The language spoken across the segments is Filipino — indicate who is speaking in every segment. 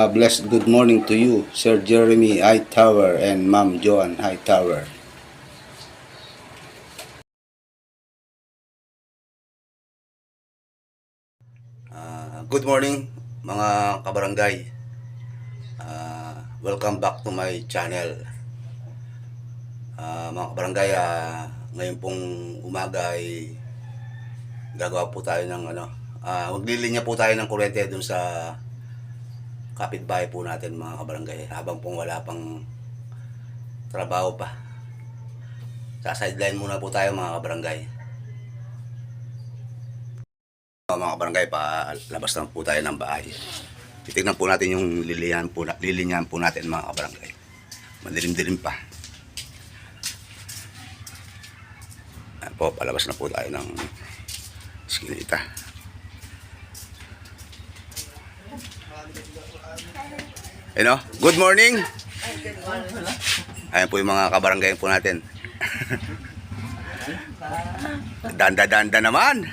Speaker 1: blessed good morning to you, Sir Jeremy Hightower and Ma'am Joan Hightower. Good morning mga kabarangay. Welcome back to my channel. Mga kabarangay, ngayon pong umaga ay gagawa po tayo ng maglilinya po tayo ng kuryente dun sa kapitbahay po natin mga kabarangay, habang pong wala pang trabaho pa. Sa sideline muna po tayo mga kabarangay. Mga kabarangay, palabas na po tayo ng bahay. Titignan po natin yung lilinyahan po natin mga kabarangay. Madilim-dilim pa. Ayan po, palabas na po tayo ng skinita. Ayun, good morning. Ayan po yung mga kabarangay po natin. Danda-danda naman.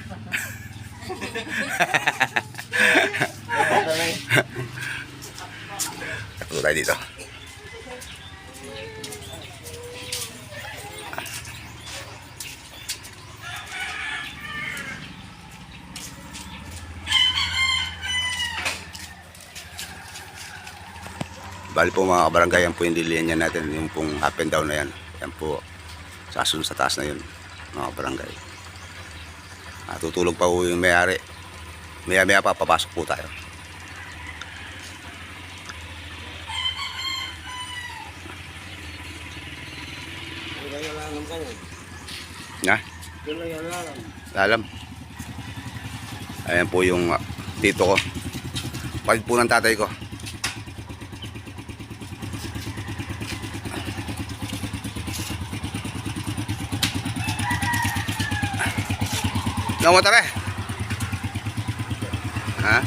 Speaker 1: Takot tayo dito. Bali po mga kabarangay, yan po yung lilinya natin, yung pong up and down na yan. Yan po, sasun sa taas na yun mga kabarangay. Tutulog pa po yung may-ari. Maya-maya pa, papasok po tayo. Na? Lalam. Ayan po yung tito ko. Kapatid po ng tatay ko. Nggak mau tarik? Hah?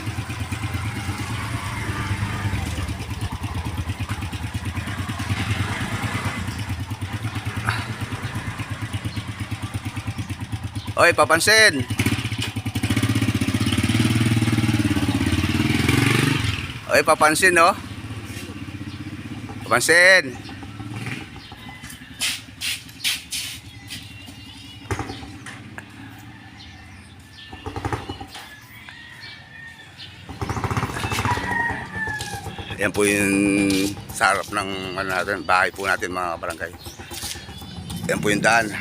Speaker 1: Oi, papansin. Oi, papansin, no? Papansin. Yan po yung sarap ng bahay po natin mga kabarangay. Yan po yung daan.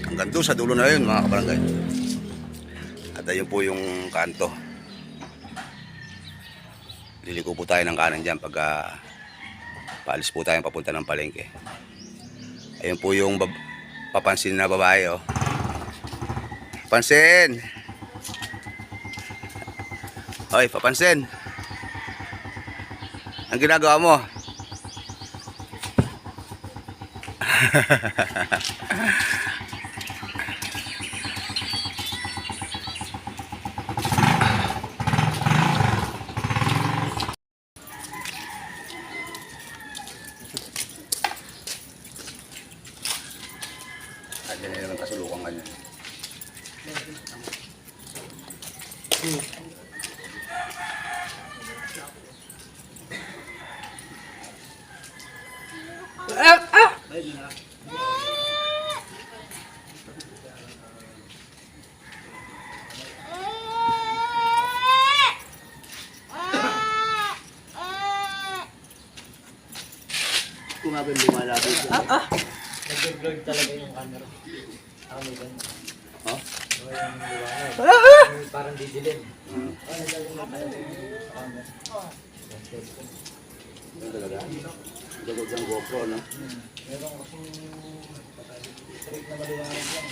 Speaker 1: Hanggang doon sa dulo na yun mga kabarangay. At ayun po yung kanto. Liliko po tayo ng kanan dyan pag paalis po tayo papunta ng palengke. Ayun po yung papansin na babae. Oh. Pansin! Hoy, papansin! Ang ginagawa mo? Ayan na yung kasulukan kanya. Kung nga ba lumalabot yun?
Speaker 2: Nag-blurred talaga yung camera. Ako may ganun.
Speaker 1: Ha?
Speaker 2: Yung liwanag. Parang didilim.
Speaker 1: Ano talaga? Gagod ng GoPro, no?
Speaker 2: Meron kasing straight na maliwanag lang.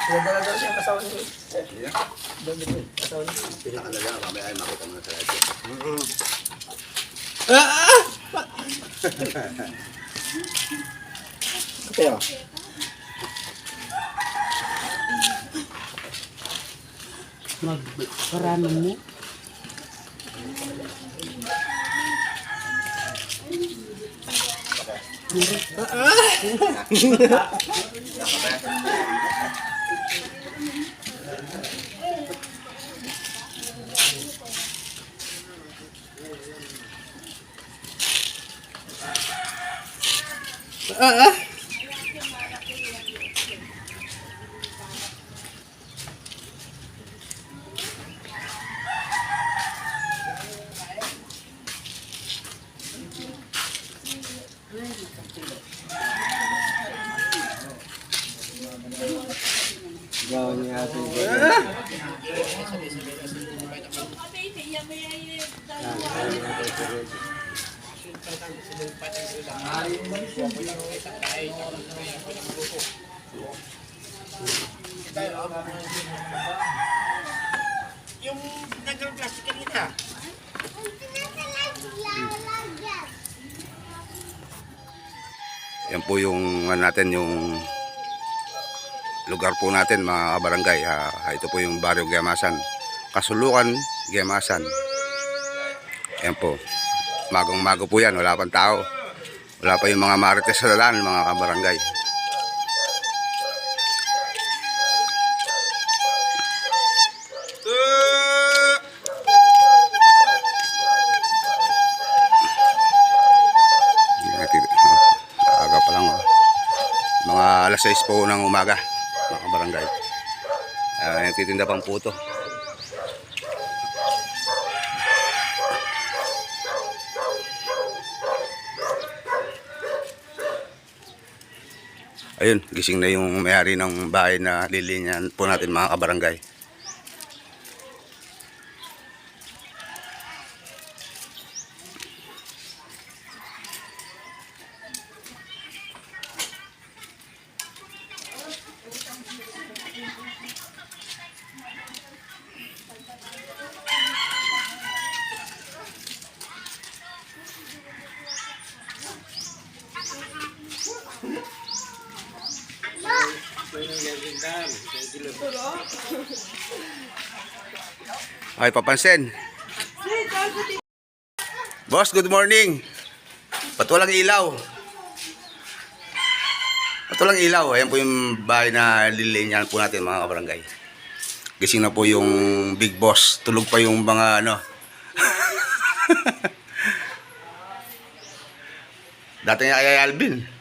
Speaker 2: Pinadala siya ang kasawa niya.
Speaker 1: Yeah.
Speaker 2: Kasawa niya.
Speaker 1: Pinakalaga, mamaya ay makita mo na sa live.
Speaker 2: Kaya.
Speaker 3: Magkarami mo.
Speaker 2: Gawin niya atin.
Speaker 4: Yung nagawang plastic kanina.
Speaker 1: Yan po yung natin, yung lugar po natin mga kabarangay. Ito po yung Barrio Gemasan, Kasulukan, Gemasan. Yan po. Magang-mago po yan. Wala pang tao. Wala pa yung mga marites sa daan mga kabarangay. Aga pa lang. Mga alas 6 po ng umaga mga kabarangay. Titinda pang puto. Ayun, gising na yung may-ari ng bahay na lilinyan po natin mga kabarangay. Ay, papansin. Boss, good morning. Ba't walang ilaw? Ba't walang ilaw? Ayan po yung bahay na lilinyan po natin mga kabarangay. Gising na po yung big boss. Tulog pa yung mga ano. Dati nga kay Alvin.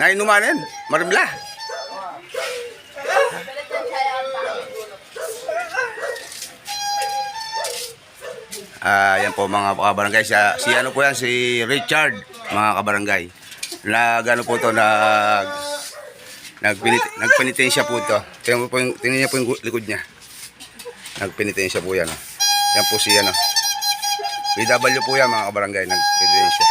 Speaker 1: Nainumanin, marimla. Yan po mga kabarangay. Si ano po yan, si Richard, mga kabarangay. Ano po to, nagpenitensya po ito. Tingnan niya po yung likod niya. Nagpenitensya po yan. Yan po si ano. PW po yan mga kabarangay, nagpenitensya.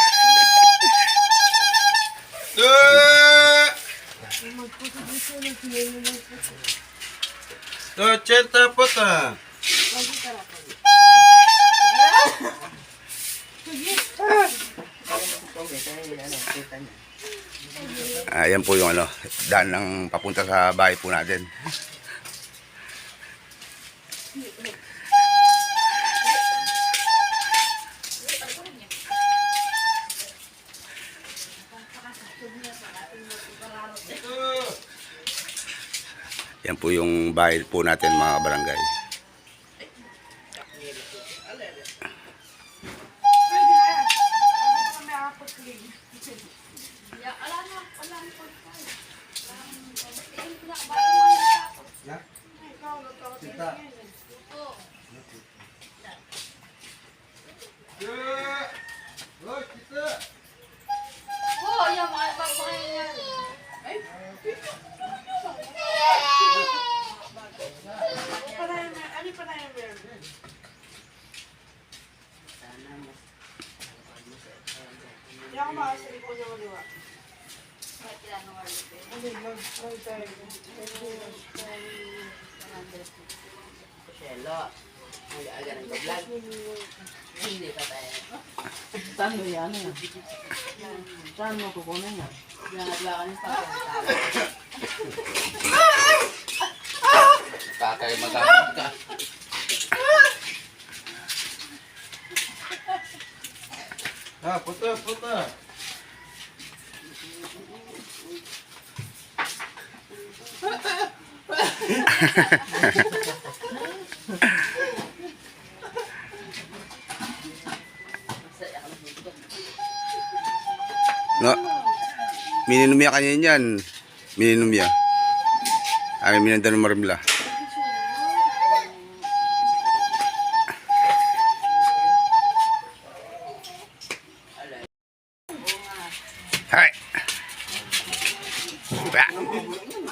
Speaker 4: So, 80 po ta.
Speaker 1: Ayan po yung ano, daan ng papunta sa bahay po natin. Yan po yung bahay po natin mga barangay.
Speaker 2: yata. Hoy, kita!
Speaker 3: Oo, yung mga pagpakain yan. Ano pa na yung meron? Hindi ako makasali ko sa waliwa. Bakit kailangan ng waliwa? Hindi, mag-tayo.
Speaker 5: Shelo. Mag-aaga ng vlog. Hindi pa tayo.
Speaker 6: Saan mo yan? Saan mo kukunin yan?
Speaker 5: Lahat-lakan yung sa
Speaker 1: Tatay magamit ka.
Speaker 2: Puta, puta!
Speaker 1: No. Mininumya kanyan yan. Mininumya. Ay, minanda ng marimla. Hai.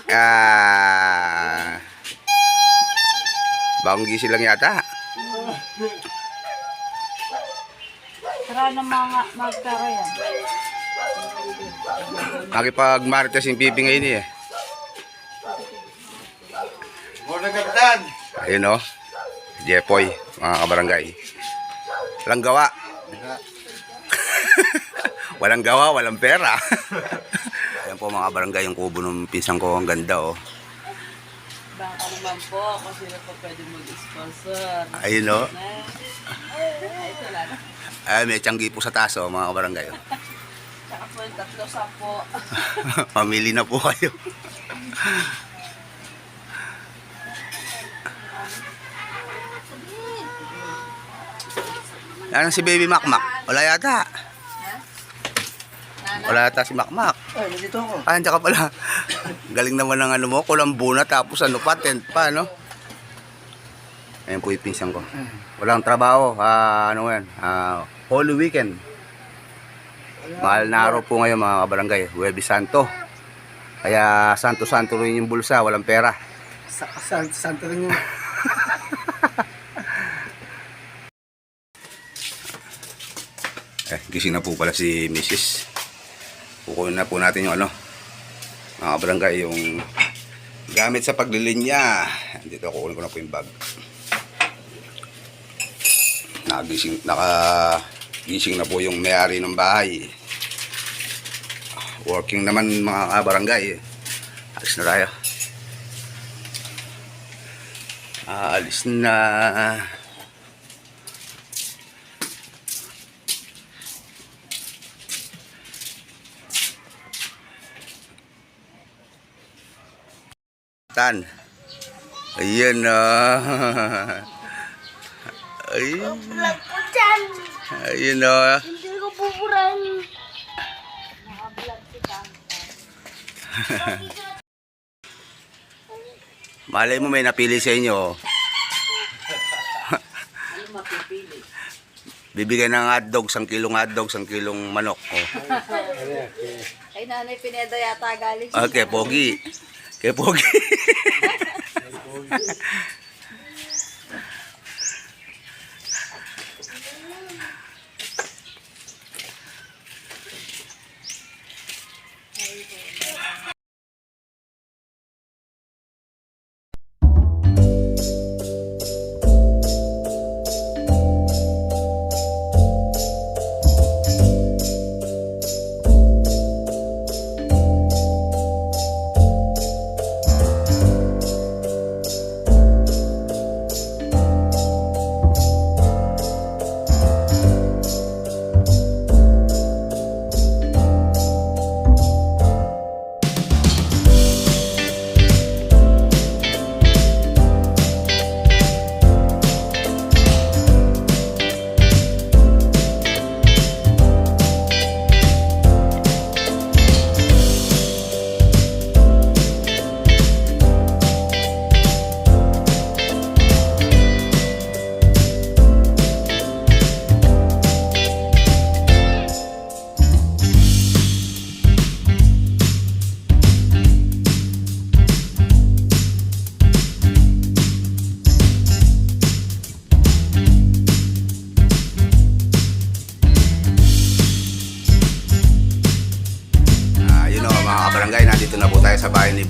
Speaker 1: Ah. Bagong gising lang yata.
Speaker 3: Tara na mga magkara yan.
Speaker 1: Makipag-marites yung pipi ngayon eh.
Speaker 2: Muna kapitan!
Speaker 1: Ayun o. Jepoy, mga kabarangay. Walang gawa. Walang gawa, walang pera. Ayan po mga barangay, yung kubo ng pisang ko. Ang ganda oh.
Speaker 6: Baka naman po kung sino po pwede mag-sponsor.
Speaker 1: Ayun o.
Speaker 6: Ay, ito lang.
Speaker 1: Ay, may tiyanggi po sa taas oh, mga kabarangay. Oh.
Speaker 6: Tsaka po yung 3-10.
Speaker 1: Pamili na po kayo. Ano si Baby Makmak? Wala yata. Wala yata si Makmak.
Speaker 2: Ay, nandito ako.
Speaker 1: Ah, nandiyan ka pala. Galing naman ng ano mo, kulambo na tapos ano pa, tent pa, no? Ayan po yung pinsang ko. Walang trabaho, ano yan, Holy Weekend. Mahal na araw po ngayon mga kabarangay, Huwebes Santo. Kaya santo-santo rin yung bulsa, walang pera.
Speaker 2: Santo rin yun.
Speaker 1: Gising na po pala si Mrs. Kukunin na po natin yung ano, mga kabarangay, yung gamit sa paglilinya. Dito kukunin ko na po yung bag. Nakagising na po yung may-ari ng bahay. Working naman mga kabarangay. Alis na tayo. Alis na. Tan. Ayan na. Ayun.
Speaker 3: Vlog ko dyan.
Speaker 1: Ayun na.
Speaker 3: Hindi ko pupurahin. Naka-vlog kita.
Speaker 1: Malay mo may napili sa inyo.
Speaker 6: Ano mapipili?
Speaker 1: Bibigyan ng hotdog, 1 kilong hotdog, 1 kilong manok. Oh.
Speaker 3: Ay, Nanay Pineda yata galing.
Speaker 1: Okay, Pogi. Kay Pogi.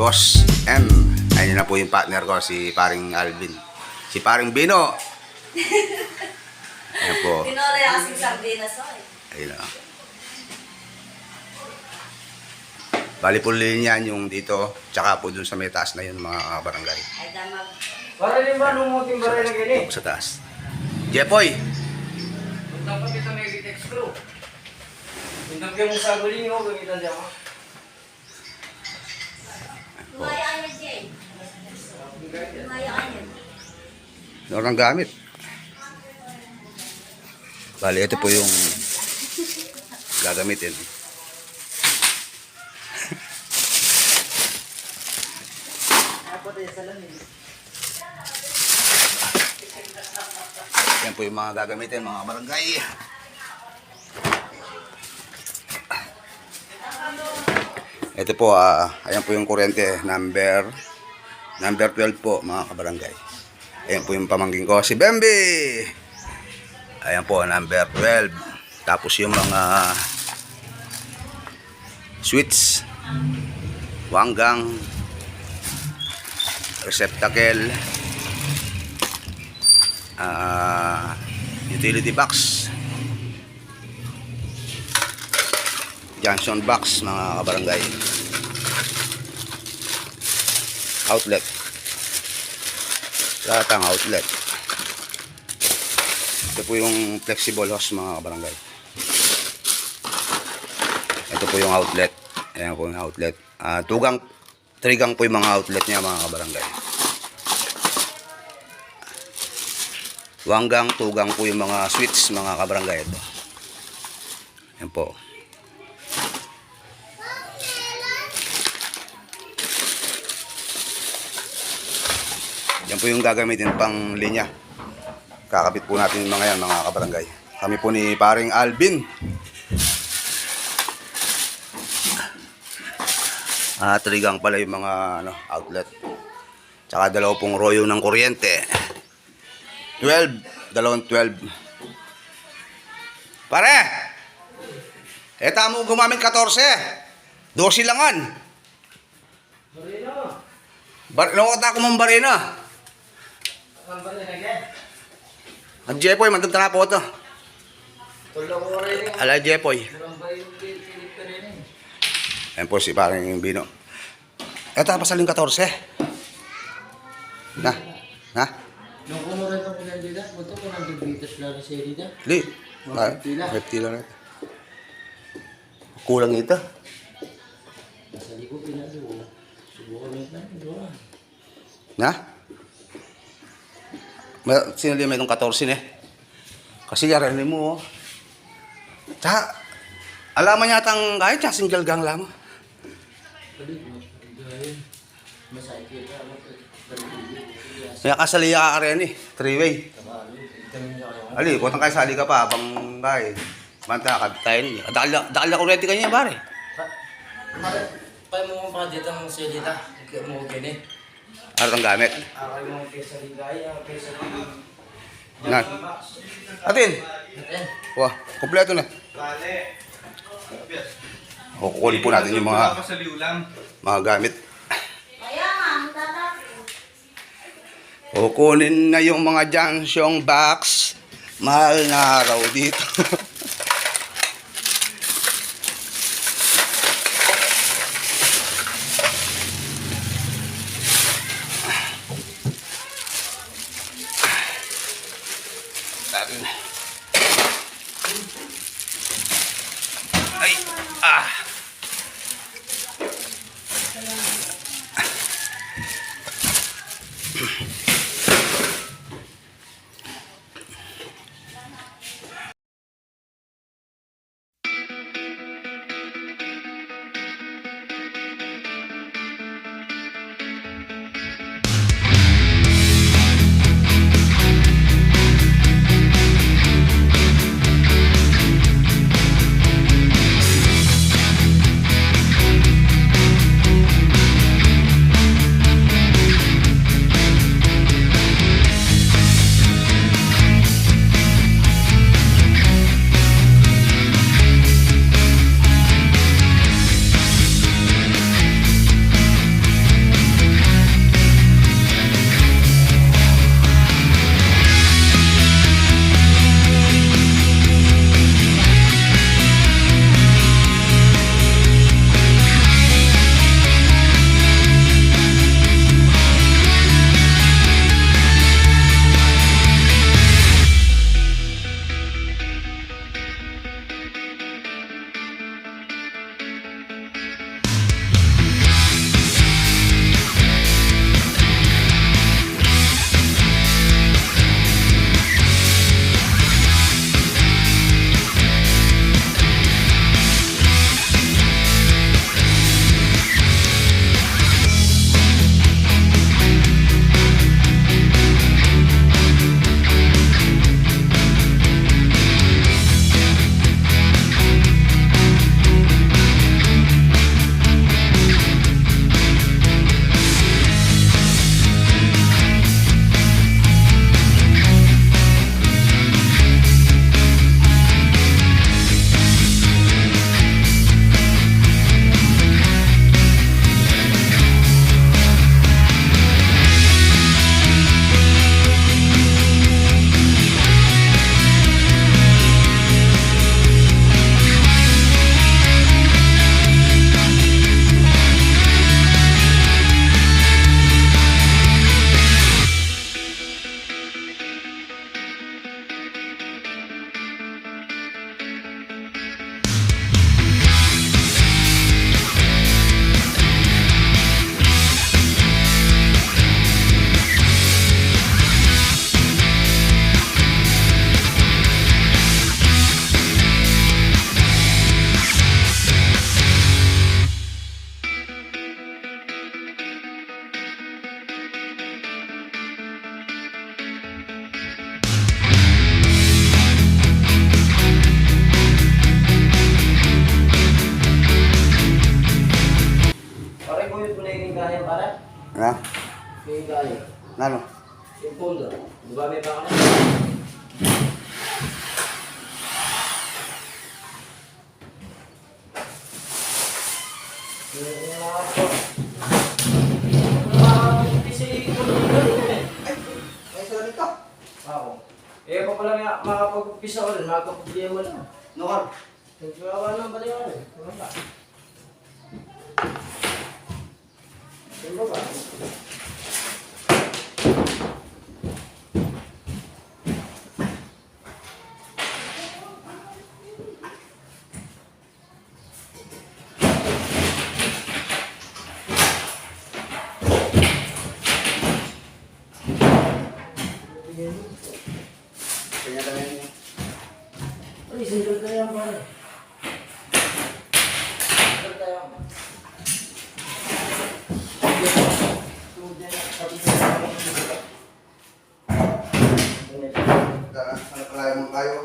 Speaker 1: Boss M. Ayun na po yung partner ko, si paring Alvin. Si paring Bino. Ayan po.
Speaker 3: Tinora yung kasing sardinas o eh.
Speaker 1: Ayun na. Bali po linya yung dito, tsaka po dun sa may taas na yun mga barangay.
Speaker 3: Ay damag.
Speaker 2: Para rin ba lumuting baray na gini?
Speaker 1: Sa taas. Jepoy!
Speaker 2: Kung dapat kita may vitex screw. Kung dapat yung saguling mo, gamitan siya mo.
Speaker 3: Lumaya ka niya, Jay. Lumaya ka niya.
Speaker 1: Norang gamit. Bali, ito po yung gagamitin. Yan po yung mga gagamitin, mga barangay. Ito po, ayan po yung kuryente, number 12 po, mga kabarangay. Ayan po yung pamangkin ko, si Bembi. Ayan po, number 12. Tapos yung mga switch, wanggang, receptacle, utility box, junction box, mga kabarangay, outlet, lahat ang outlet. Ito po yung flexible hose, mga kabarangay. Ito po yung outlet. Ayan po yung outlet. Trigang po yung mga outlet niya, mga kabarangay. Wanggang, tugang po yung mga switch, mga kabarangay. Ito. Ayan po. Yan po yung gagamitin pang linya. Kakabit po natin yung mga yan, mga kabarangay. Kami po ni paring Alvin. Trigang pala yung mga outlet. Tsaka dalawa pong royo ng kuryente. 12. Pare! Eta mo gumamit 14. 12 langan. Nakakata ko mong barina.
Speaker 2: Ang baray na gini?
Speaker 1: Ang Jepoy, mandagta na po ito.
Speaker 2: Tulong ko rin yung
Speaker 1: Ala Jepoy.
Speaker 2: ang baray yung kilip ka rin eh.
Speaker 1: Ayan po si parang yung Bino. Eto, pasaling 14. Na?
Speaker 2: Nung kumuran ko pinandila, buto ko nang bibitas lang sa eri na.
Speaker 1: Li.
Speaker 2: 50 lang.
Speaker 1: 50 lang. Kulang ito.
Speaker 2: Sa ligo pinalo. Subukan mo na, doon.
Speaker 1: Na? Sinali may itong 14 eh. Kasi yaran mo oh. Tsaka, alaman yatang kahit siya single gang lamang.
Speaker 2: Masakit ka,
Speaker 1: Kaya kasaliya ka rin eh. 3-way. Ali, kung kayo sali ka pa, abang kay. Manta, kabitayin niya. Dakal na kurete kanya, pare.
Speaker 2: Kaya mo pa dito ang selita. Kaya mo gini.
Speaker 1: Ano ang gamit?
Speaker 2: Kaya mo kesa ligaya, kesa
Speaker 1: Na. Atin. Wah, kompleto na. Kukunin po natin yung mga gamit.
Speaker 3: Kaya nga, matatapos.
Speaker 1: Kukunin na yung mga junction box. Mahal na araw dito. Ay, Ano?
Speaker 2: Yung pondo. Di ba may pangalan?
Speaker 1: Ay, sorry ka.
Speaker 2: Ako. Eh, pa pala nga makapag-upisa ko rin, makapag-problema lang.
Speaker 1: Nokal.
Speaker 2: Nagkawa naman pala yung ano eh. Ano ba? Ano ba?
Speaker 1: Kanya kami.
Speaker 2: Ay, single tayo ang pare. Single tayo ang
Speaker 1: Ano pala mo kayo?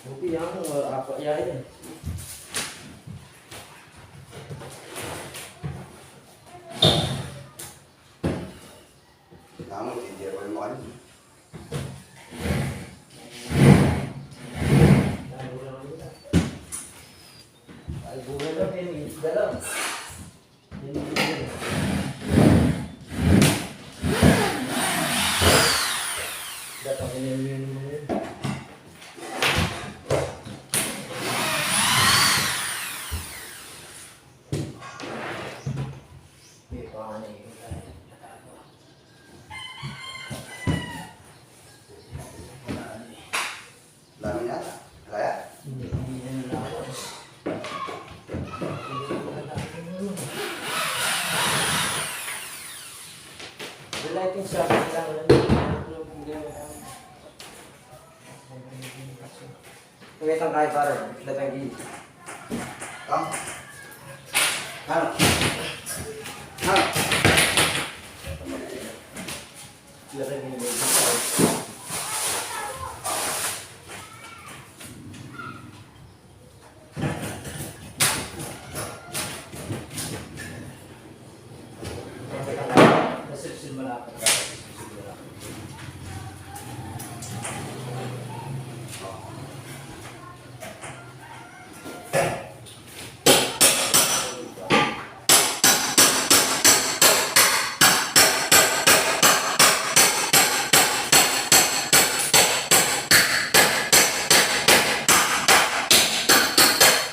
Speaker 2: Buti yan, apa yan.
Speaker 1: Namun, hindi ako yung mga
Speaker 2: Ay, buhay lang din, isda lang. Datang ini mo yun. Hindi pa nga na yun.
Speaker 1: dami yata. Kaya?
Speaker 2: Hindi na nalawas. Wala itong sa akin lang. Wait ang kahit parang. Datang gili.
Speaker 1: Kam? Ano? Ano?
Speaker 2: Datang gili. Reception malapit. Reception malapit.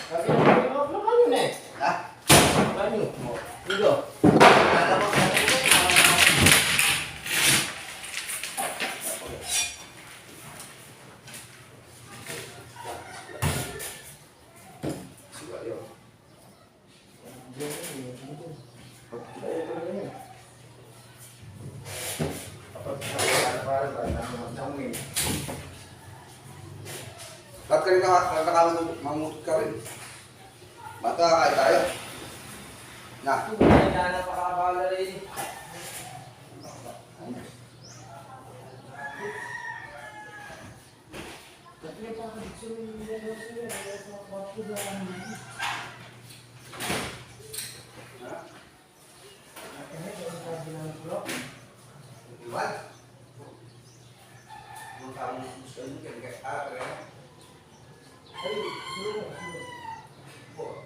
Speaker 2: Sabi niyo, ano na eh?
Speaker 1: Ha?
Speaker 2: Ano? Dito.
Speaker 1: Ba't ka rin nakamangutot ka rin? Bata ka tayo. Na. Iwan? Ang kamu gusto nyo kaya kaya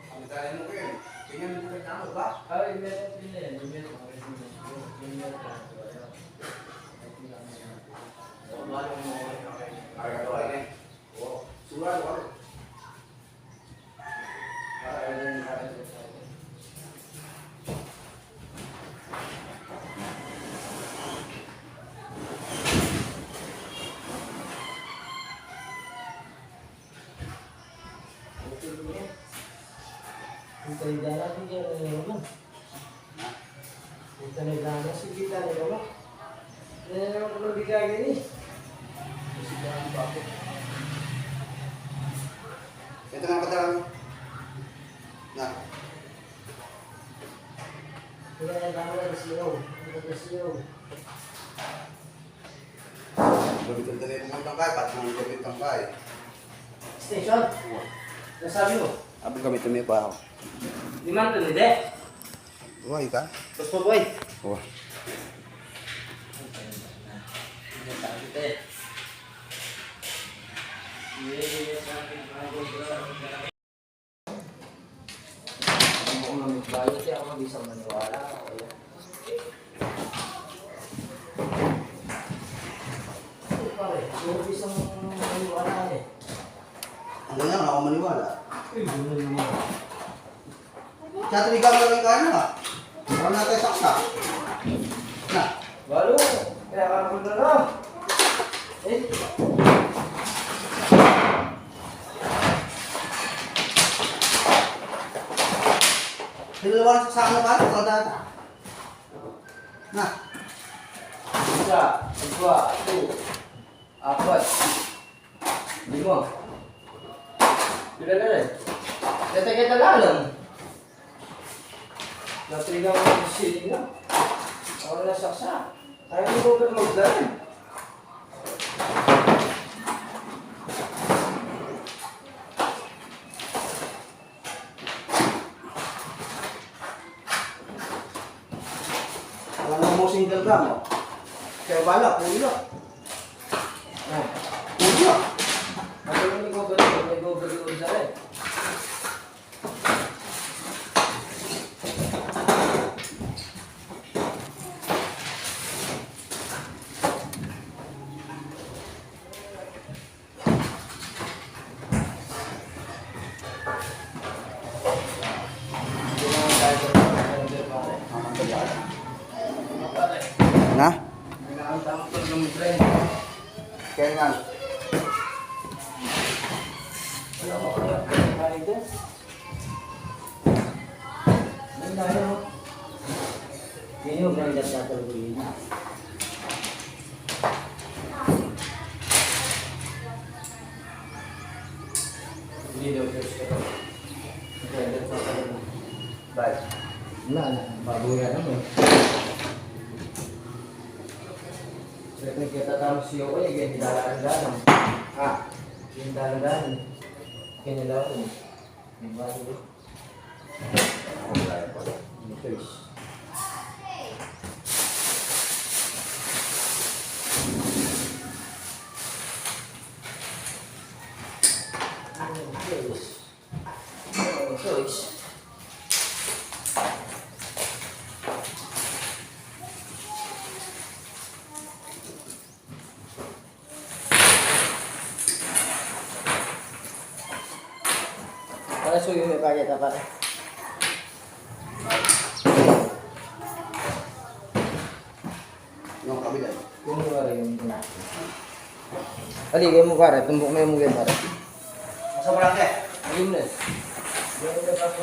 Speaker 1: ang dali mo kayo. Tingnan mo kayo tama ba?
Speaker 2: Ay, meron din eh. Meron ako rin.
Speaker 1: Kaya ka rin eh. Oo. Surado ka rin.
Speaker 2: Kita di dalam dia memang. Kita di dalam sih kita di dalam. Ini memang perlu dikaji ini. Sudah bagus.
Speaker 1: Ito nga padala mo. Na.
Speaker 2: Kita di dalam siyo. Kita siyo.
Speaker 1: Gamitin din mo tangkay, pat mo gamitin tangkay.
Speaker 2: Station. Nasabi mo.
Speaker 1: Abang gamitin mo pa ako.
Speaker 2: Di mana tu ni dek?
Speaker 1: Buhay ka?
Speaker 2: Tapos po, boy.
Speaker 1: Oh.
Speaker 2: Kung mamigbayo siya ako, isang maniwala. Pare, yung isang maniwala eh.
Speaker 1: Ang ganyan, ako maniwala.
Speaker 2: Eh, gano'n naman.
Speaker 1: Sa tuligang lang ka na. Wala na tayo saksa. Na.
Speaker 2: Balo, kaya ka naman na lang. Eh,
Speaker 1: Dalawa sa ano ka? Ikaw data. Na.
Speaker 2: isa, dua, satu, apat, lima. Bila na rin? Kita lalang. Natrigang ang sili na. Ako na saksa. Ayaw mo ba magdala?
Speaker 1: Wala mo single cam. Oh. Kaya bala, pula.
Speaker 2: Oh.
Speaker 1: Pula.
Speaker 2: Ako yung nag-overload sa rin. Hindi naman tayo sa mga pare. Pare.
Speaker 1: Na?
Speaker 2: Nag-aantang ko ng trend.
Speaker 1: Kaya nga.
Speaker 2: Wala mo kaya tayo doon. Ano tayo? Yun yung brand at tatalaguin. Hindi daw first ka daw. Brand at tatalaguin.
Speaker 1: Bye.
Speaker 2: Wala na, babuya naman. Kaya kung kita tama siyo ko, yung dalang-dalang. Yung dalang-dalang. Kinilawan. May bago doon. May choice. Choice. Para suyo may kaya ta pare.
Speaker 1: Yung kabila.
Speaker 2: Yung pare yung Ali, kayo mo pare, tumbok na yung mugay pare.
Speaker 1: Masa barangke?
Speaker 2: Ayun na. Yung na pa ko.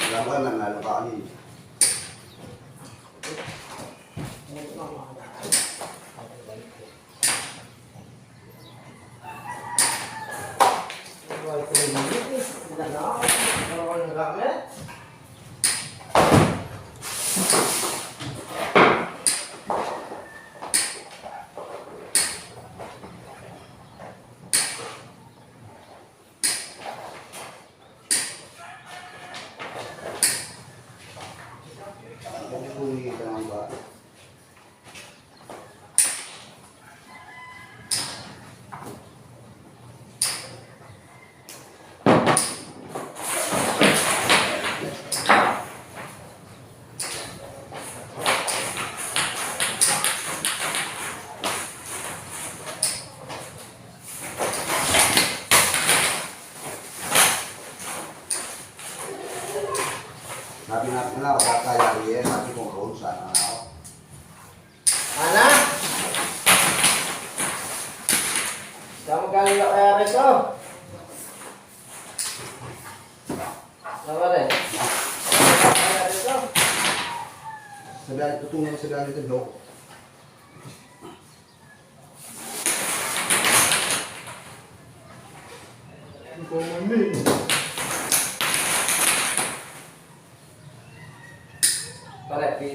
Speaker 1: Wala ka nang nalo ka kanina. Huli ka ng ba? Sabi natin na ako, kaya riyan, sabi ko roon, sana na ako.
Speaker 2: Ana? Kamu kali nak kaya reso? Apa deh? Kaya reso?
Speaker 1: Sabihan, tutungan sa galing ito, Dok.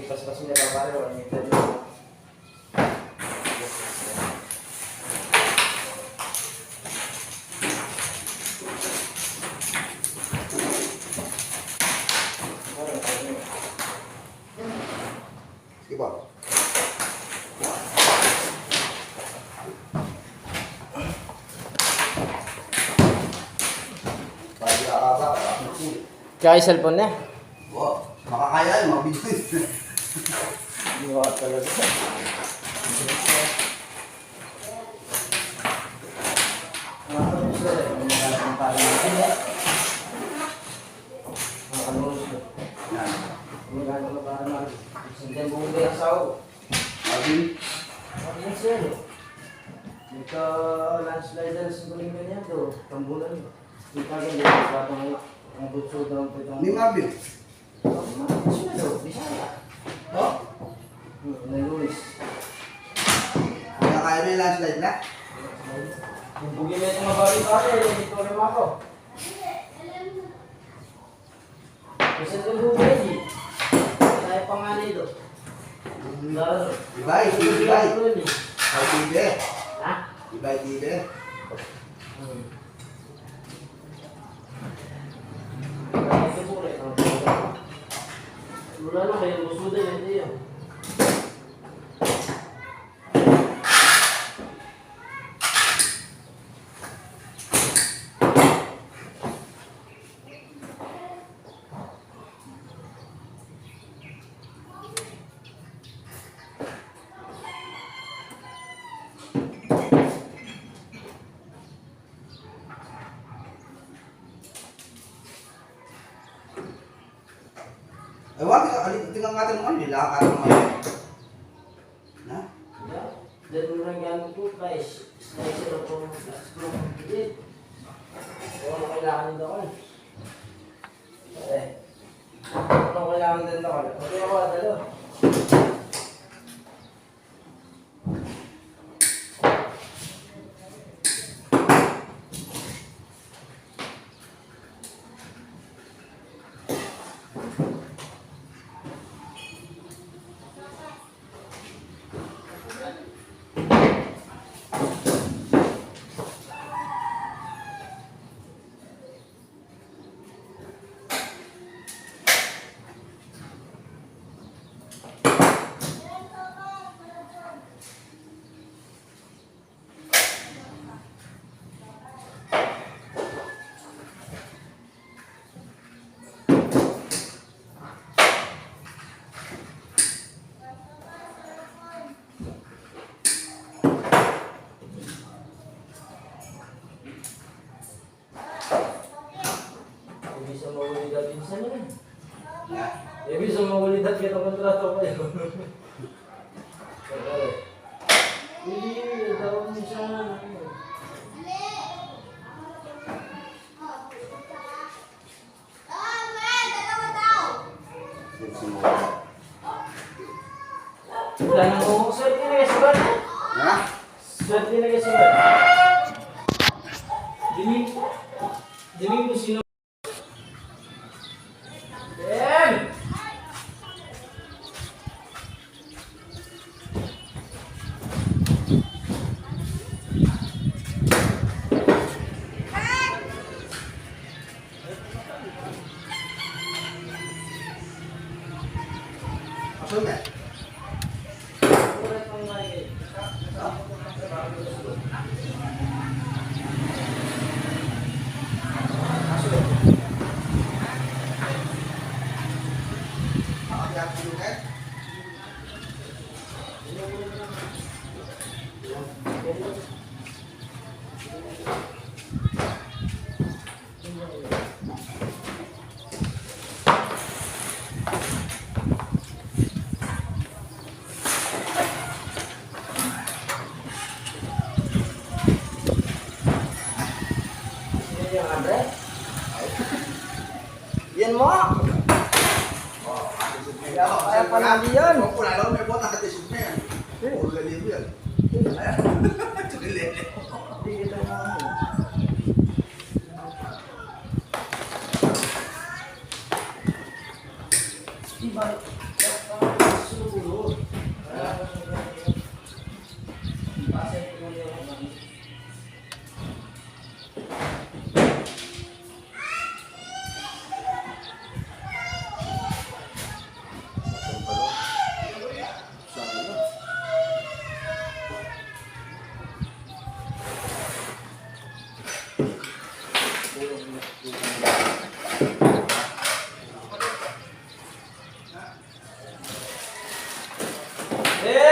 Speaker 2: pas-pas niya pa pare, wala niya ito.
Speaker 1: Sige ba? Pagi ata.
Speaker 2: Kaya yung cellphone niya?
Speaker 1: Wow, makakaya yun, mabilis.
Speaker 2: Hindi ko talaga. Mga kaluso eh, may nakalang tayo natin eh. Mga kaluso.
Speaker 1: Yan.
Speaker 2: May nakalang na para natin. Sandyan bumuli ang sao.
Speaker 1: Marvin,
Speaker 2: Ano sir? Ito, landslide lang sa kuling ganyan to. Tambulan. Kita ka dito, batang ang butso daw po itong...
Speaker 1: ni Marvin.
Speaker 2: Bisaya daw, Bisaya.
Speaker 1: Oh,
Speaker 2: Na Luis.
Speaker 1: kaya kaya mo yung landslide na?
Speaker 2: Kung bugin na itong mabari-bari, dito rin ako. Kasi ito yung bugin. Tayo pa nga nito. Lalo.
Speaker 1: Ibay, ibay.
Speaker 2: Ibay.
Speaker 1: Ibay tibe.
Speaker 2: Ha?
Speaker 1: Ibay tibe.
Speaker 2: Wala na kayo, musuda yun diyo.
Speaker 1: Ay, wag, tingnan natin mo ano, nilakad mo ngayon. Na?
Speaker 2: Dan mo lang gamit ko guys. Slicer ako ng screw. Hindi. Kung ano kailangan nito ko. Kung ano kailangan din ako. Okay ako, dalo. Ibig sa mawalidad minsan na rin.
Speaker 1: Na?
Speaker 2: Ibig sa mawalidad kita kontrato ko yun. Hindi, daw minsan na. Wala nang umong swerte na kasi ba?
Speaker 1: Na?
Speaker 2: Swerte na kasi ba? Dimi ko sino. Ben!
Speaker 1: Asan na?
Speaker 2: Yan mo! Kaya pa nandi yan.
Speaker 1: Kung lalo may buwan, nakatisip na yan. Puro galito yan. Ayan. Galito.
Speaker 2: Hindi kita mo. Diba?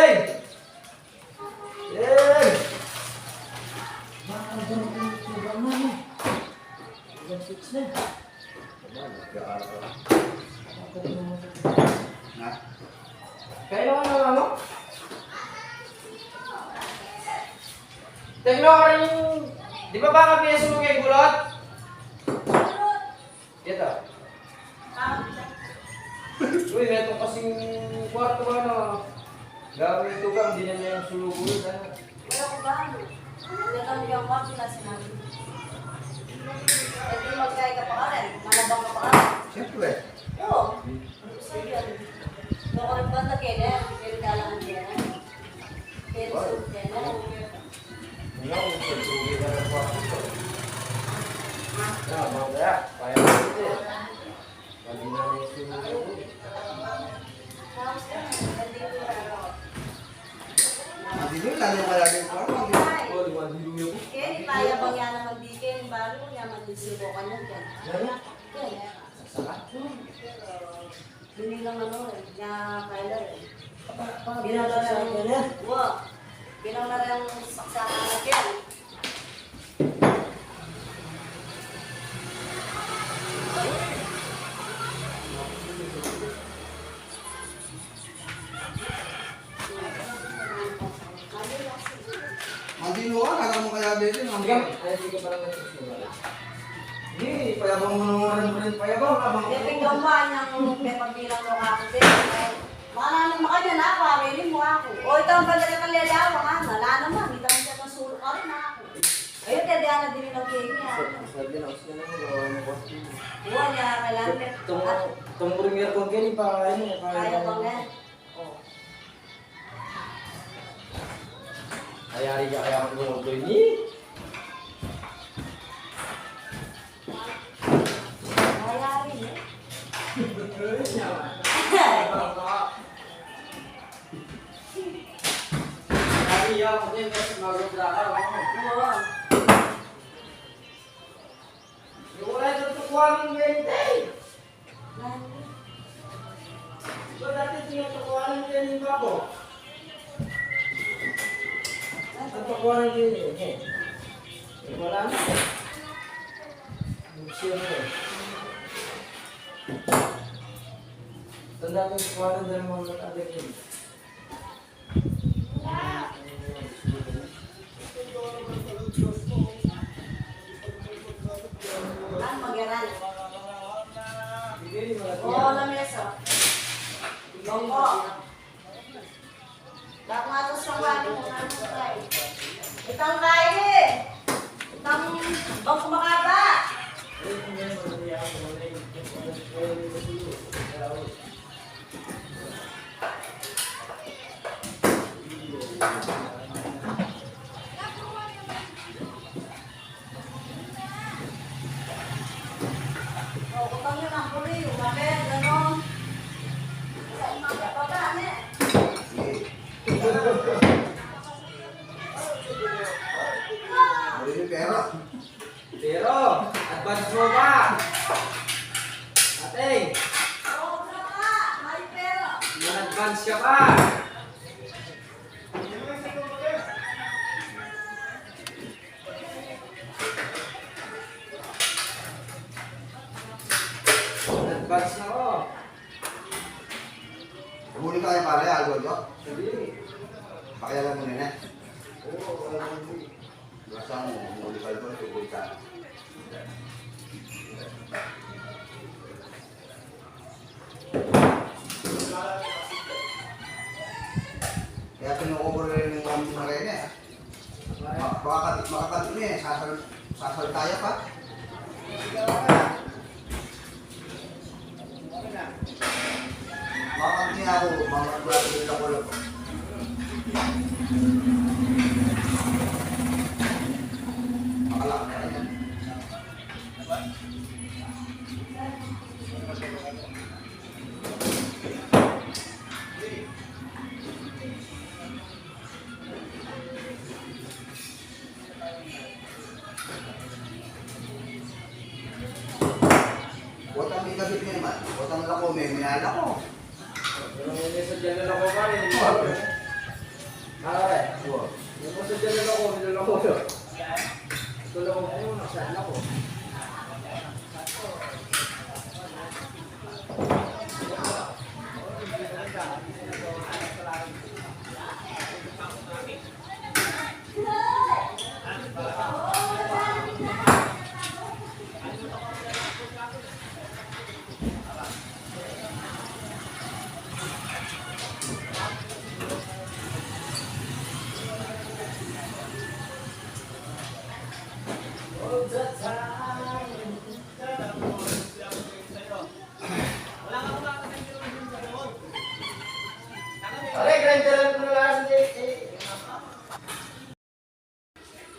Speaker 2: Teng! Teng! Bakal ganun yung program namin. Ilang fix na.
Speaker 1: Na?
Speaker 2: Kailangan na ano? Tignan ko rin yung... Di ba baka pinasunog yung gulot? Ito. Uy, meron kasing kwarto ba na gawin ito ka, hindi na niya yung sulugulot. Ano?
Speaker 3: Wala ko ba? Yan ang yung mga sinasabi. Pwede magkaya ka pa ka rin. Malabang ka pa ka rin.
Speaker 1: Siyempre.
Speaker 3: Oo. Sige. Doon ko rin ba na kaya? Pero kailangan niya. Pero kaya.
Speaker 2: Ano? Sulugulot ka ng kwarto ito. Ah, mga kaya. Kaya mo ito. Pwede na niya yung sulugulot.
Speaker 1: Hindi mo lalo ka lalo yung kwarto.
Speaker 2: Oh, lumadilong yun.
Speaker 3: Kaya kaya bang yan naman di kaya bago niya magdisibo ka niyan kaya.
Speaker 2: Ano?
Speaker 3: Kaya.
Speaker 2: Sasaka?
Speaker 3: Hindi lang ano eh. Niya kaya eh.
Speaker 2: Pinasasaka niya?
Speaker 3: Wow. Pinang na rin saksakan na yan.
Speaker 1: Mandilo ka, alam mo kaya dito.
Speaker 2: Hindi ka, hindi ka parang nagsusulat. Hindi, payabang mo naman rin payabang. Abang
Speaker 3: Kaya tingnan mo ang may pagbilang mo ako din. Makananong mo kanya na, pamilin mo ako. O ito ang bandala ng lalawa ha. Nala naman, hindi lang siya ng sulo ka rin ako. Ayun, kaya diyan na din ng cake niya.
Speaker 2: sabi na, gusto na mo, gawa mo ko.
Speaker 3: Buwan niya, kailangan. At
Speaker 2: Tumuring nga kung kini pa, ano,
Speaker 3: kaya bang yan? Oh.
Speaker 2: Ayari ka kaya ako mo doon ni.
Speaker 3: Kaya rin eh.
Speaker 2: Ayari ako din kasi magubra ka.
Speaker 3: Buwan.
Speaker 2: Yung wala ito tukuhan ng bentay. So dati tinutukuhan ng bentay ba po? Ang tukuhan ng bentay. Wala na. Siya mo. Tanda ko yung tukuhan ng dalawang mga nakadagin.
Speaker 3: Ang mag-iran.
Speaker 2: Hindi, wala
Speaker 3: Oo, lamesa. Bongko. Dakatos ng wali mo na ito tayo. Itang kaya eh. Itang bangko makaba. O, utang yun ang puli. Bakit? Ganon. Sa umaga pa ba, ne?
Speaker 1: Ano yung pera?
Speaker 2: Pero, advance mo ba? Ate,
Speaker 3: Oo, na ka. May pera.
Speaker 2: advance ka pa. Advance na ko.
Speaker 1: Huli ka kaya pare, algo nyo?
Speaker 2: Hindi.
Speaker 1: Pakialam mo nila.
Speaker 2: Oo, wala nang hindi.
Speaker 1: Basta mo, huli ka doon, tuloy ka. Kaya pinukover rin yung mga rin eh. Makakalit mo eh, sasal tayo pa. Makakalit niya ako, mga brother ako lang. Makalaki ka yan. Watang may gabit niya naman. Watang lako, may minala ko.
Speaker 2: Pero may sa dyan na ako pa rin.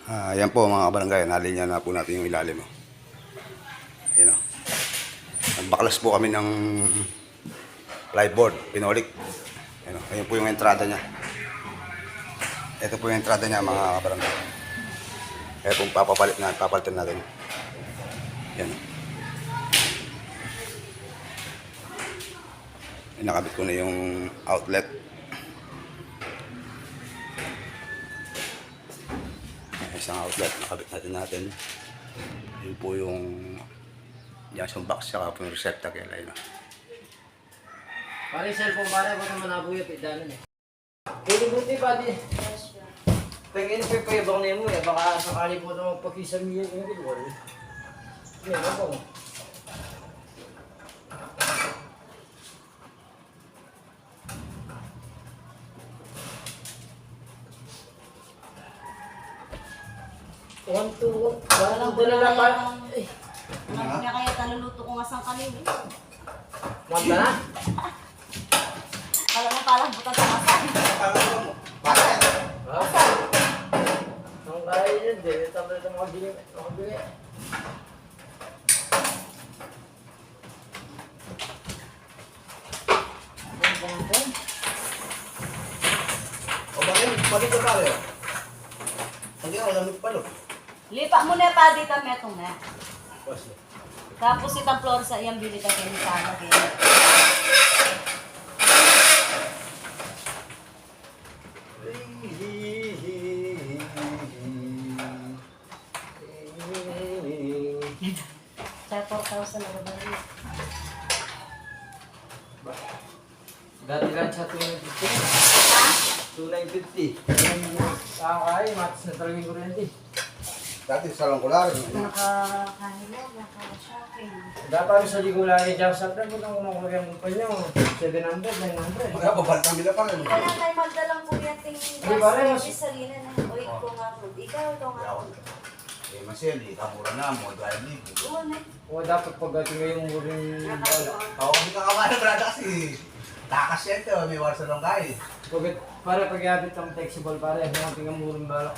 Speaker 1: Yan po mga kabarangay, nalinya na po natin yung ilalim. Ayan o. Nagbaklas po kami ng plyboard, pinolik. Ayan o. Ayan po yung entrada niya. Ito po yung entrada niya mga kabarangay. Kaya po papalitan natin. Ayan o. Nakabit ko na yung outlet. Isang outlet nakabit natin. Yun po yung junction box saka po yung receptacle. Ayun.
Speaker 2: Pare, cellphone pare, ako naman nabuyot, idanan eh. Pwede buti pa di. Tingin ko pa yung bang mo eh, baka sakali po ito magpakisamihan yung bilwal. Yan ako. One, two,
Speaker 3: Walang
Speaker 2: one, dala pa.
Speaker 3: Ano niya kaya taluluto ko nga sang kanin eh.
Speaker 2: One na?
Speaker 3: Kala mo palang butan sa kasan.
Speaker 2: Ang kaya yun, di. Tapos ito makabili.
Speaker 1: O bakit? Balik ka pare. Hindi ako lamig palo.
Speaker 3: Lipa mo na pa dito metong na. Tapos itang floor sa iyang bili ka kayo sa akin. Sa 4,000 na ba rin?
Speaker 2: Dati lang siya 2,950.
Speaker 3: Ha?
Speaker 2: 2,950. Kaya, matis na talaga yung kuryente.
Speaker 1: Dati sa lang ko lang.
Speaker 3: Nakakahilo, nakaka-shopping.
Speaker 2: Dapat sa ligo lang ni Jack Sabra, kung ang kumakulagay ang kumpanya mo, 700, 900.
Speaker 1: Magkababalik ang bila pa rin.
Speaker 3: Kaya tayo magdalang kuryenting
Speaker 2: Di ba, rin, mas-
Speaker 3: service sa lina na. O, ikaw nga po. Ikaw nga po.
Speaker 1: Eh, Maseli, kamura na mo, dahil libo.
Speaker 3: Oo, na.
Speaker 2: O dapat pagdating ngayong muling wala.
Speaker 1: Ako kasi kakamana brada kasi takas yan to, may warsa lang kayo.
Speaker 2: Para pag-iabit ng flexible pare, kung ating ang muling balak,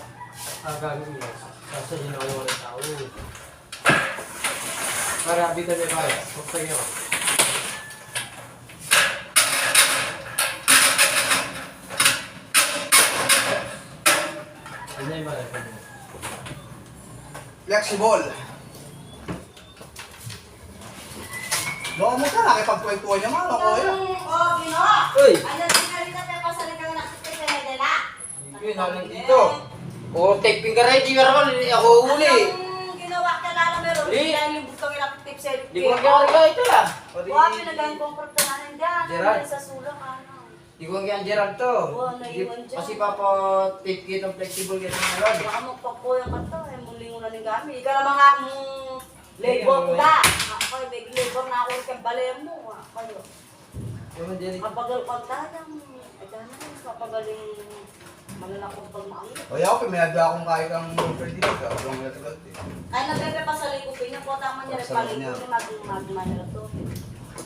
Speaker 2: gagawin mo. Kasi ginawa ng tao. Para abitan niya pare, buksan niyo. Ano yung pare?
Speaker 1: Flexible. Loko mo ka, nakipagkwentuhan niya mga ko yan.
Speaker 3: Oh, ginawa.
Speaker 2: Uy!
Speaker 3: Ano sinalita tayo pa sa likang nakasitay sa medela?
Speaker 2: Hindi, nalang dito. O, take finger ready, pero ako uli.
Speaker 3: Anong ginawa ka lalo meron?
Speaker 2: Di.
Speaker 3: Dahil yung butang inakitip sa
Speaker 2: Di ko ang ito ah.
Speaker 3: Huwag pinagayin kong kortahanan dyan.
Speaker 2: Gerard.
Speaker 3: Sa sulong ano.
Speaker 2: Di ko ang Gerald to.
Speaker 3: Oo, naiwan dyan.
Speaker 2: Kasi papa take kitang flexible kita ng lord.
Speaker 3: Baka magpapuyo ka to. Eh, muling mo na ng gamit. Ikaw naman nga labor ko da. Ako, may labor na ako sa baler mo. Kayo.
Speaker 2: Yung dyan
Speaker 3: Kapagal pagdadang. Ito na, kapagaling mananakong pagmaangit.
Speaker 1: O yaw, pinada akong kahit ang pwede ka, ako lang natagal din.
Speaker 3: Ay, nagpepe pa sa likupin niya po. Tama niya rin
Speaker 1: Sa
Speaker 3: palikupin
Speaker 1: niya.
Speaker 3: niya. Magmanila to.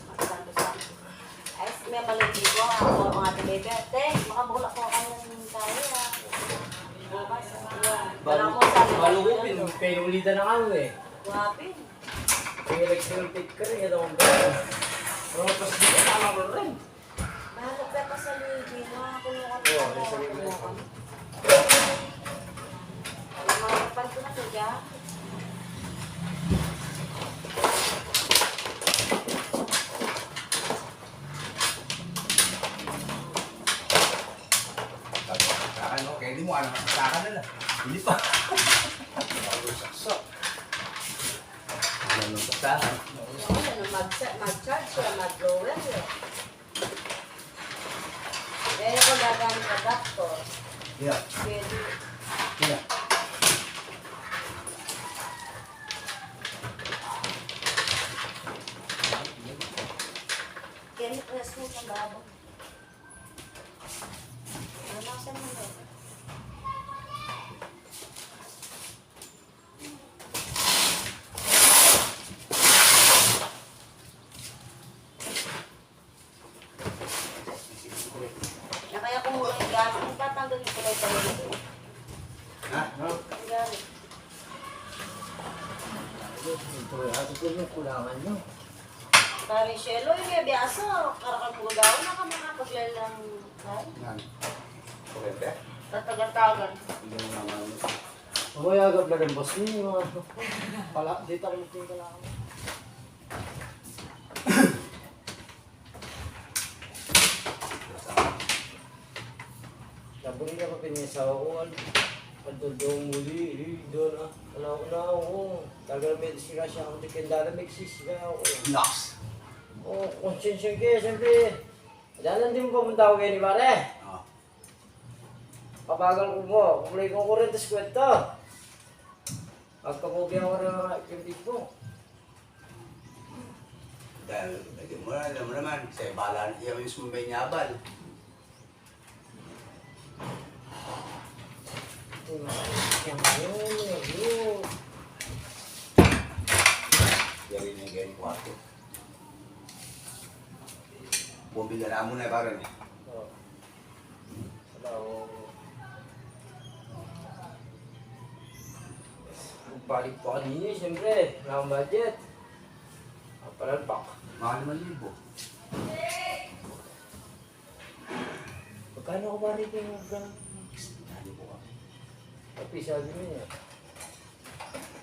Speaker 3: Magsanto-santo. Ay, may palikupin ko. Ako mga tibebe. Te, makabula ko ako ng tayo. Bukas. Wala mo sa
Speaker 2: balugupin, pero ulitan ng ano eh.
Speaker 3: Wapin.
Speaker 2: Yung electrical pick ka rin, ito ang gano'n. Pero pas dito, tama ko rin.
Speaker 3: Nagpepe pa sa likupin. Nakakulungan ko.
Speaker 2: Oo, sa likupin.
Speaker 3: Mga panto na to dyan.
Speaker 1: Ano, kaya di mo alam, saka na lang. Hindi pa. Saksak. Ano nung saksakan?
Speaker 3: Mag-charge siya, mag-lower siya. Kaya ko gagamit adapter.
Speaker 1: Yeah.
Speaker 3: Pwede.
Speaker 1: Yeah.
Speaker 3: Kaya may press mo sa babo. Ano nasa mo ba? Na kaya kung muna yung gamit, tatanggalin ko lang ito.
Speaker 1: Ha?
Speaker 3: Ang gamit.
Speaker 2: Ito yata po yung kulangan nyo.
Speaker 3: Pare Shelo, yung may biyaso. Karakal po daw, nakamakapaglal ng
Speaker 1: Yan. Kurente?
Speaker 3: tatagan-tagan.
Speaker 1: Hindi mo naman.
Speaker 2: Mamayagap na rin boss niyo. Pala, dito ako yung kailangan. Sabi niya ko pinisawa ko. Pagdodong muli, doon ah. Wala ko na ako. Tagal may disgrasya ako. Tikindala may sisga ako.
Speaker 1: Nox!
Speaker 2: Oo, konsensyon kayo, siyempre. Dalan din mo pumunta ako kayo ni Pare.
Speaker 1: Oh.
Speaker 2: Pabagal ko mo, kumulay kong kurentes kwento. Pagkakubiyang ko rin mga activity ko.
Speaker 1: Dahil, lagyan mo na, alam mo naman, sa ibala, iya yung sumbay niya abal.
Speaker 2: Yan yun.
Speaker 1: Yan rin yung ganyan kwarto. Bumili na mo na parang eh.
Speaker 2: Oh. Wala ako. Balik pa kanina, siyempre. Wala akong budget. Palalpak.
Speaker 1: Mahal naman libo.
Speaker 2: Magkano ako balik yung mga
Speaker 1: Ano po ka?
Speaker 2: tapi sabi mo niya.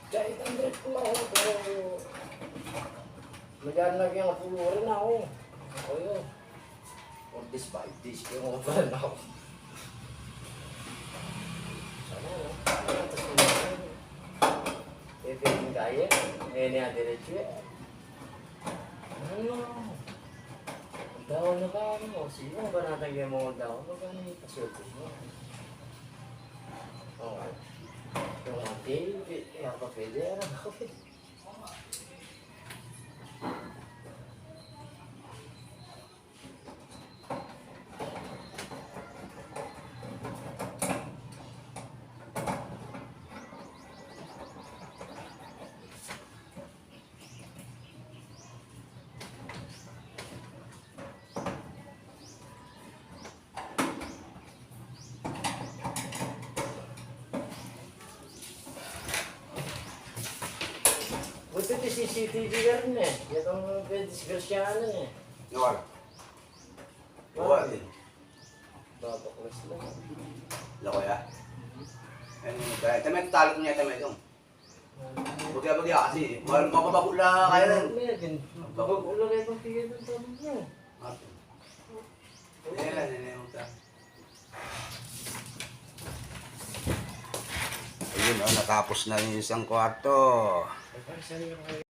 Speaker 2: Kahit 100 ko ako, pero maghanap yung pulo rin ako. Ako yun. 4 days, 5 days, kaya mo ba na ako. Sana, no? Tapos mo na. Pwede yung kaya. Ngayon niya diretso eh. Ano? Magdawa na ba ano? Sino ba natagyan mo magdawa? Magkano yung pasultos mo? Oo. Yung ate, kaya pa pwede. Ano ba pwede? Buti di CCTV ka rin eh. Yung disgrasyanan eh.
Speaker 1: Nawal. Nawal din.
Speaker 2: Babaklas lang.
Speaker 1: Lako ya. Ano, kaya tamay talo niya tamay dong. Bagya kasi, mapapakula kaya rin.
Speaker 2: Babag ulang ay pagtigil ng tanong mo.
Speaker 1: Ayan. Ayun, oh, natapos na yung isang kwarto.
Speaker 2: Ay, parang saan yung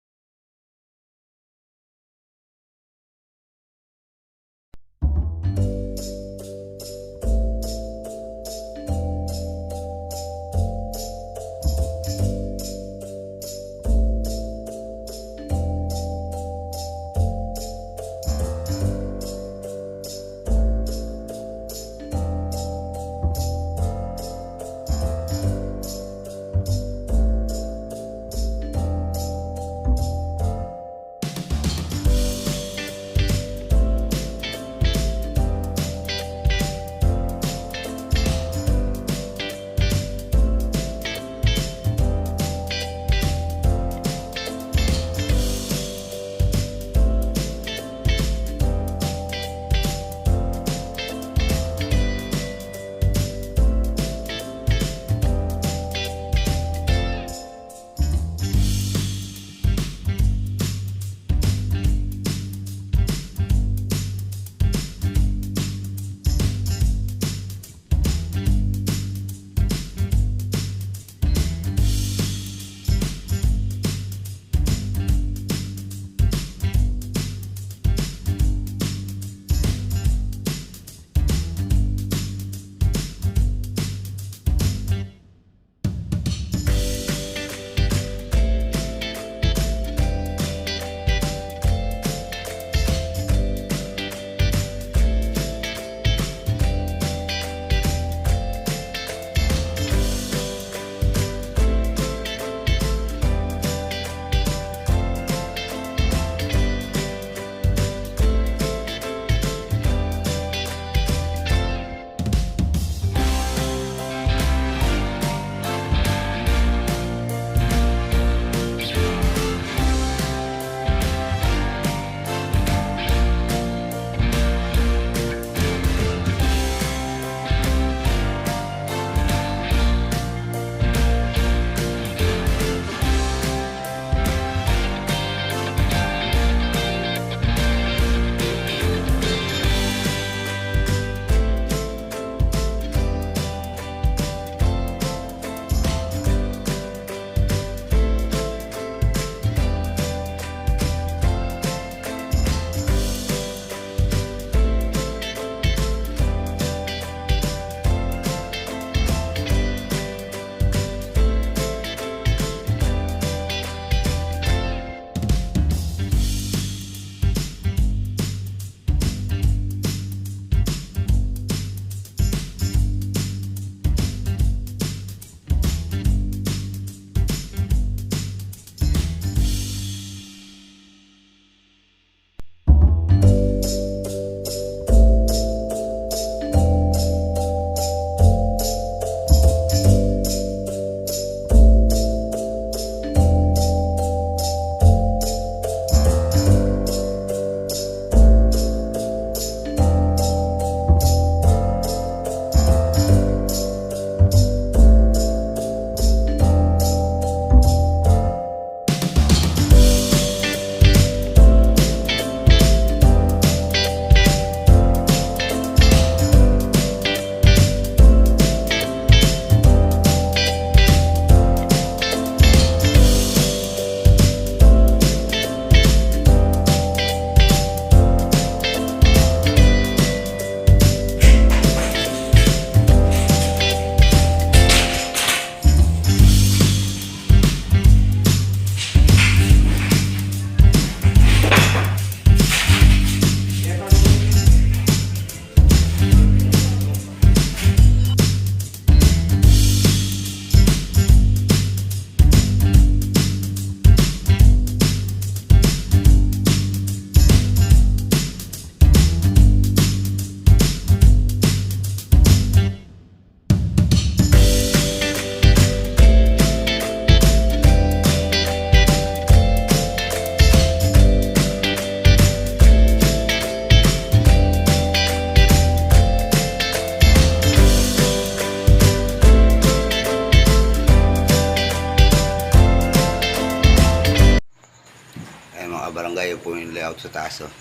Speaker 1: po yung layout sa taas. Oh.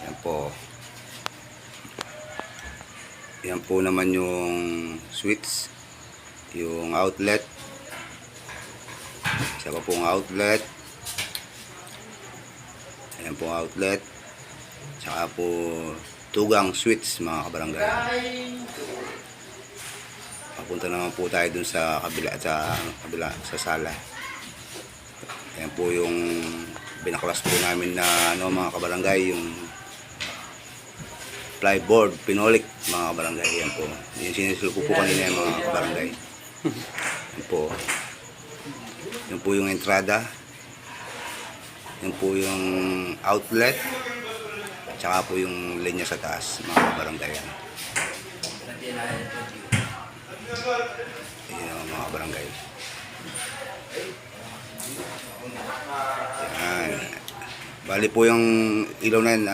Speaker 1: Yan po. Yan po naman yung switch. Yung outlet. Isa pa pong outlet. Ayan po outlet. Tsaka po tugang switch mga kabarangay. Papunta naman po tayo dun sa kabila sa sala. Ayan po yung binaklas po namin na mga kabarangay, yung flyboard, pinolik mga kabarangay. Ayan po. Yung sinisul ko po kanina yung mga kabarangay. Ayan po. Yan po yung entrada. Yan po yung outlet. Tsaka po yung linya sa taas mga kabarangay. Ayan mga kabarangay. Yan. Bali po yung ilaw na yan,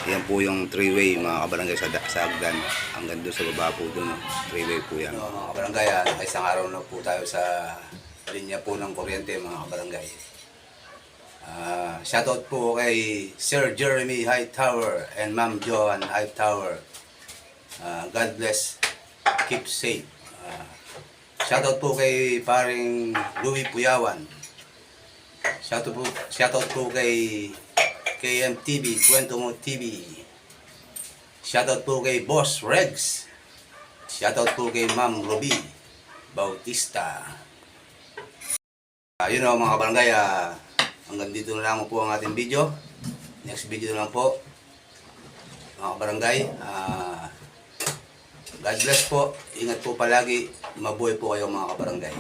Speaker 1: yan po yung three-way mga kabarangay sa hagdan. Hanggang doon sa baba po doon. Three-way po yan. Mga kabarangay, isang araw na po tayo sa linya po ng kuryente mga kabarangay. Shoutout po kay Sir Jeremy Hightower and Ma'am Joan Hightower. God bless. Keep safe. Shoutout po kay paring Louie Puyawan. Shoutout po kay KMTV, Kwento Mo TV. Shoutout po kay Boss Regs. Shoutout po kay Ma'am Ruby Bautista. Yun o mga kabarangay, hanggang dito na lang po ang ating video. Next video na lang po mga kabarangay. God bless po. Ingat po palagi. Mabuhay po kayo mga kabarangay.